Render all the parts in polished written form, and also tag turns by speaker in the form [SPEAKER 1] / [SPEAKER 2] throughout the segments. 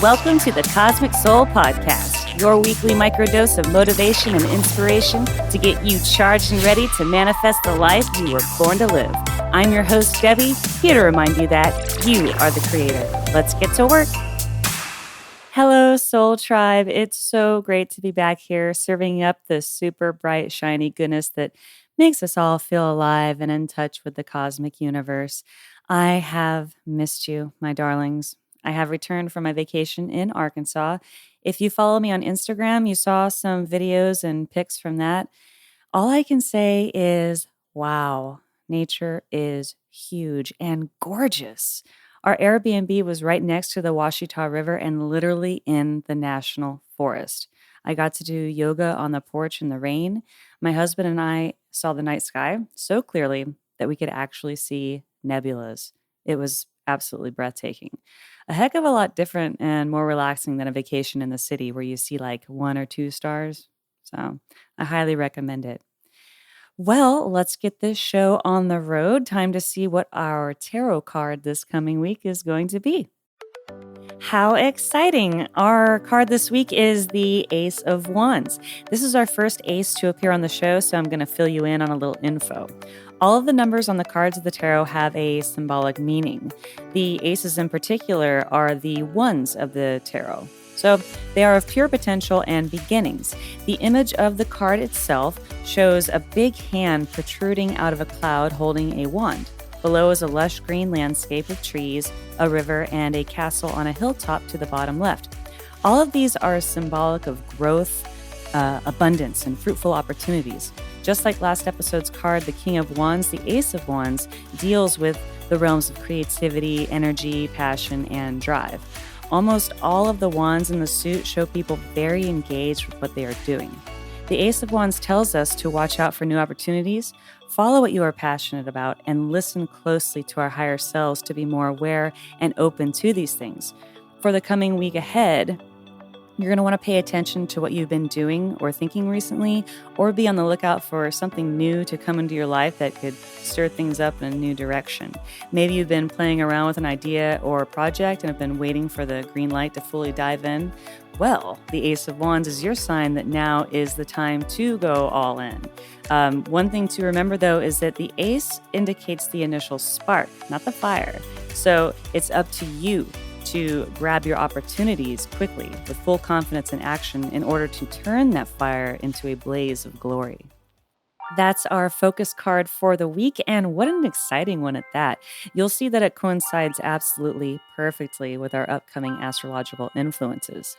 [SPEAKER 1] Welcome to the Cosmic Soul Podcast, your weekly microdose of motivation and inspiration to get you charged and ready to manifest the life you were born to live. I'm your host, Debbie, here to remind you that you are the creator. Let's get to work. Hello, Soul Tribe. It's so great to be back here serving up the super bright, shiny goodness that makes us all feel alive and in touch with the cosmic universe. I have missed you, my darlings. I have returned from my vacation in Arkansas. If you follow me on Instagram, you saw some videos and pics from that. All I can say is, wow, nature is huge and gorgeous. Our Airbnb was right next to the Washita River and literally in the national forest. I got to do yoga on the porch in the rain. My husband and I saw the night sky so clearly that we could actually see nebulas. It was absolutely breathtaking. A heck of a lot different and more relaxing than a vacation in the city where you see like 1 or 2 stars. So I highly recommend it. Well, let's get this show on the road. Time to see what our tarot card this coming week is going to be. How exciting! Our card this week is the Ace of Wands. This is our first ace to appear on the show, so I'm going to fill you in on a little info. All of the numbers on the cards of the tarot have a symbolic meaning. The aces in particular are the ones of the tarot. So they are of pure potential and beginnings. The image of the card itself shows a big hand protruding out of a cloud holding a wand. Below is a lush green landscape with trees, a river, and a castle on a hilltop to the bottom left. All of these are symbolic of growth, abundance, and fruitful opportunities. Just like last episode's card, the King of Wands, the Ace of Wands deals with the realms of creativity, energy, passion, and drive. Almost all of the wands in the suit show people very engaged with what they are doing. The Ace of Wands tells us to watch out for new opportunities, follow what you are passionate about, and listen closely to our higher selves to be more aware and open to these things. For the coming week ahead, you're going to want to pay attention to what you've been doing or thinking recently, or be on the lookout for something new to come into your life that could stir things up in a new direction. Maybe you've been playing around with an idea or a project and have been waiting for the green light to fully dive in. Well, the Ace of Wands is your sign that now is the time to go all in. One thing to remember, though, is that the ace indicates the initial spark, not the fire. So it's up to you to grab your opportunities quickly with full confidence and action in order to turn that fire into a blaze of glory. That's our focus card for the week, and what an exciting one at that. You'll see that it coincides absolutely perfectly with our upcoming astrological influences.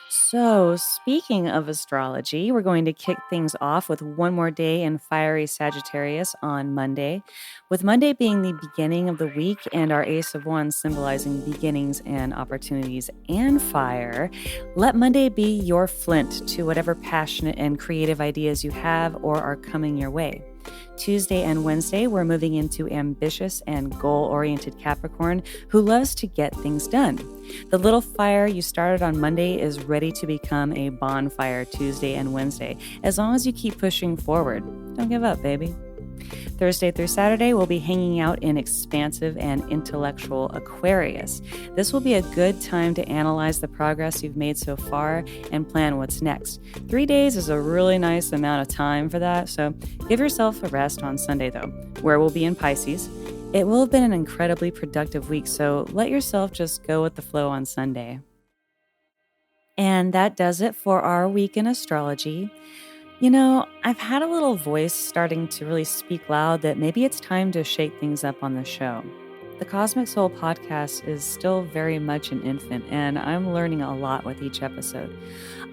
[SPEAKER 1] So, speaking of astrology, we're going to kick things off with one more day in fiery Sagittarius on Monday, with Monday being the beginning of the week and our Ace of Wands symbolizing beginnings and opportunities and fire. Let Monday be your flint to whatever passionate and creative ideas you have or are coming your way. Tuesday and Wednesday, we're moving into ambitious and goal-oriented Capricorn who loves to get things done. The little fire you started on Monday is ready to become a bonfire Tuesday and Wednesday, as long as you keep pushing forward. Don't give up, baby. Thursday through Saturday, we'll be hanging out in expansive and intellectual Aquarius. This will be a good time to analyze the progress you've made so far and plan what's next. 3 days is a really nice amount of time for that, so give yourself a rest on Sunday, though, where we'll be in Pisces. It will have been an incredibly productive week, so let yourself just go with the flow on Sunday. And that does it for our week in astrology. You know, I've had a little voice starting to really speak loud that maybe it's time to shake things up on the show. The Cosmic Soul podcast is still very much an infant, and I'm learning a lot with each episode.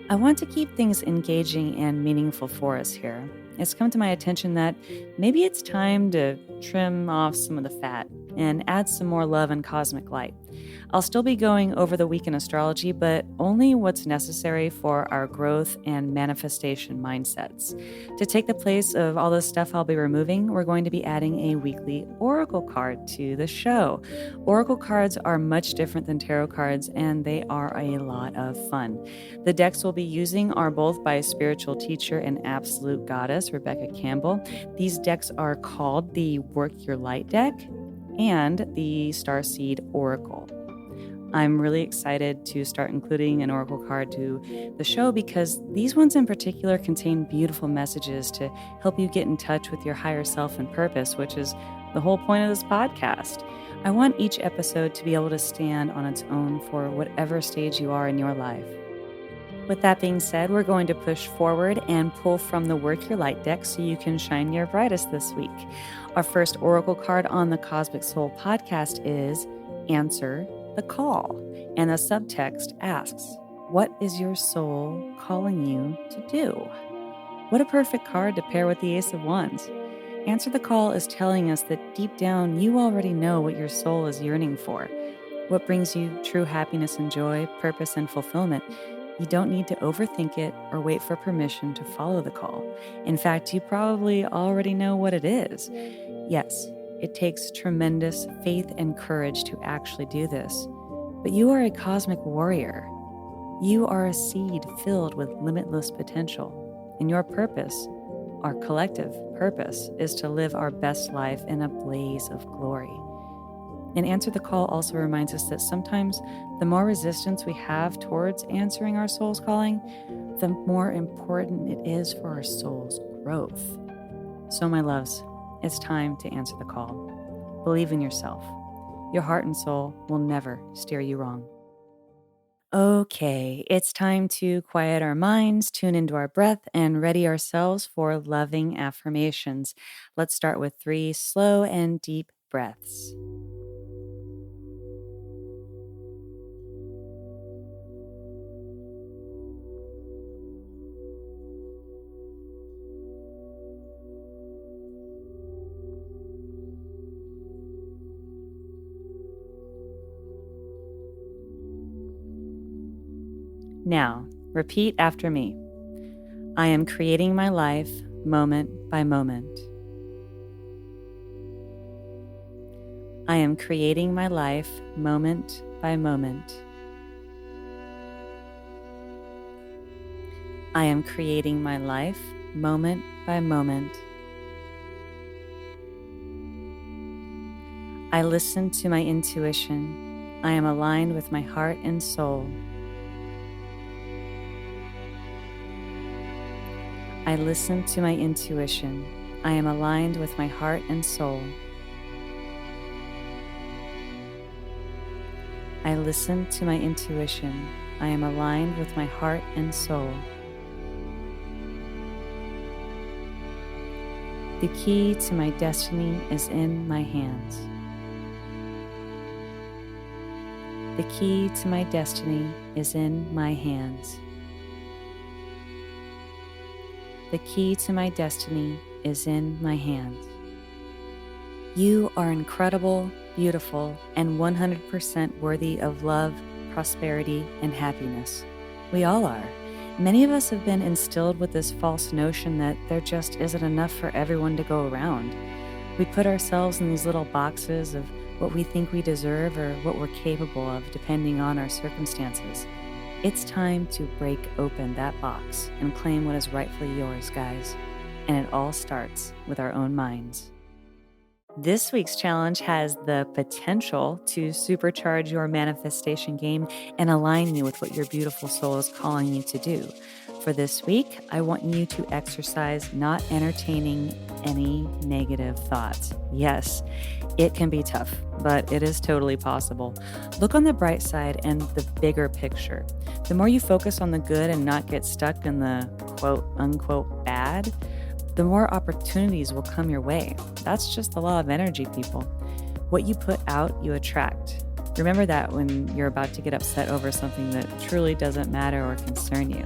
[SPEAKER 1] I want to keep things engaging and meaningful for us here. It's come to my attention that maybe it's time to trim off some of the fat and add some more love and cosmic light. I'll still be going over the week in astrology, but only what's necessary for our growth and manifestation mindsets. To take the place of all the stuff I'll be removing, we're going to be adding a weekly oracle card to the show. Oracle cards are much different than tarot cards, and they are a lot of fun. The decks we'll be using are both by spiritual teacher and absolute goddess, Rebecca Campbell. These decks are called the Work Your Light deck and the Starseed Oracle. I'm really excited to start including an oracle card to the show because these ones in particular contain beautiful messages to help you get in touch with your higher self and purpose, which is the whole point of this podcast. I want each episode to be able to stand on its own for whatever stage you are in your life. With that being said, we're going to push forward and pull from the Work Your Light deck so you can shine your brightest this week. Our first oracle card on the Cosmic Soul podcast is Answer the Call. And the subtext asks, what is your soul calling you to do? What a perfect card to pair with the Ace of Wands. Answer the Call is telling us that deep down you already know what your soul is yearning for, what brings you true happiness and joy, purpose and fulfillment. You don't need to overthink it or wait for permission to follow the call. In fact, you probably already know what it is. Yes, it takes tremendous faith and courage to actually do this, but you are a cosmic warrior. You are a seed filled with limitless potential, and your purpose, our collective purpose, is to live our best life in a blaze of glory. And Answer the Call also reminds us that sometimes the more resistance we have towards answering our soul's calling, the more important it is for our soul's growth. So, my loves, it's time to answer the call. Believe in yourself. Your heart and soul will never steer you wrong. Okay, it's time to quiet our minds, tune into our breath, and ready ourselves for loving affirmations. Let's start with 3 slow and deep breaths. Now, repeat after me. I am creating my life moment by moment. I am creating my life moment by moment. I am creating my life moment by moment. I listen to my intuition. I am aligned with my heart and soul. I listen to my intuition. I am aligned with my heart and soul. I listen to my intuition. I am aligned with my heart and soul. The key to my destiny is in my hands. The key to my destiny is in my hands. The key to my destiny is in my hands. You are incredible, beautiful, and 100% worthy of love, prosperity, and happiness. We all are. Many of us have been instilled with this false notion that there just isn't enough for everyone to go around. We put ourselves in these little boxes of what we think we deserve or what we're capable of, depending on our circumstances. It's time to break open that box and claim what is rightfully yours, guys. And it all starts with our own minds. This week's challenge has the potential to supercharge your manifestation game and align you with what your beautiful soul is calling you to do. For this week, I want you to exercise not entertaining any negative thoughts. Yes, it can be tough, but it is totally possible. Look on the bright side and the bigger picture. The more you focus on the good and not get stuck in the quote unquote bad, the more opportunities will come your way. That's just the law of energy, people. What you put out, you attract. Remember that when you're about to get upset over something that truly doesn't matter or concern you.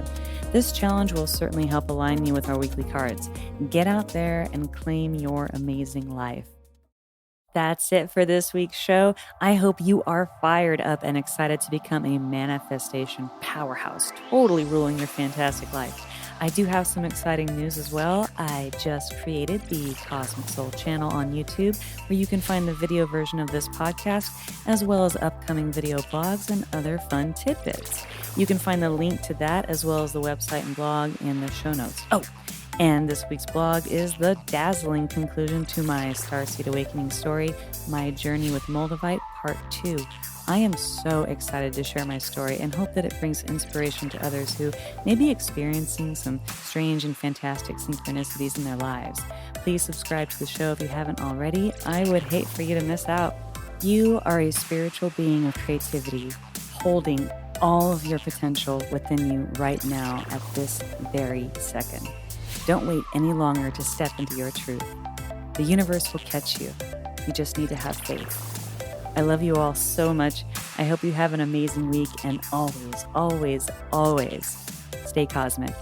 [SPEAKER 1] This challenge will certainly help align you with our weekly cards. Get out there and claim your amazing life. That's it for this week's show. I hope you are fired up and excited to become a manifestation powerhouse, totally ruling your fantastic life. I do have some exciting news as well. I just created the Cosmic Soul channel on YouTube, where you can find the video version of this podcast, as well as upcoming video blogs and other fun tidbits. You can find the link to that, as well as the website and blog in the show notes. Oh, and this week's blog is the dazzling conclusion to my Starseed Awakening story, My Journey with Moldavite, part 2. I am so excited to share my story and hope that it brings inspiration to others who may be experiencing some strange and fantastic synchronicities in their lives. Please subscribe to the show if you haven't already. I would hate for you to miss out. You are a spiritual being of creativity, holding all of your potential within you right now at this very second. Don't wait any longer to step into your truth. The universe will catch you. You just need to have faith. I love you all so much. I hope you have an amazing week, and always, always, always stay cosmic.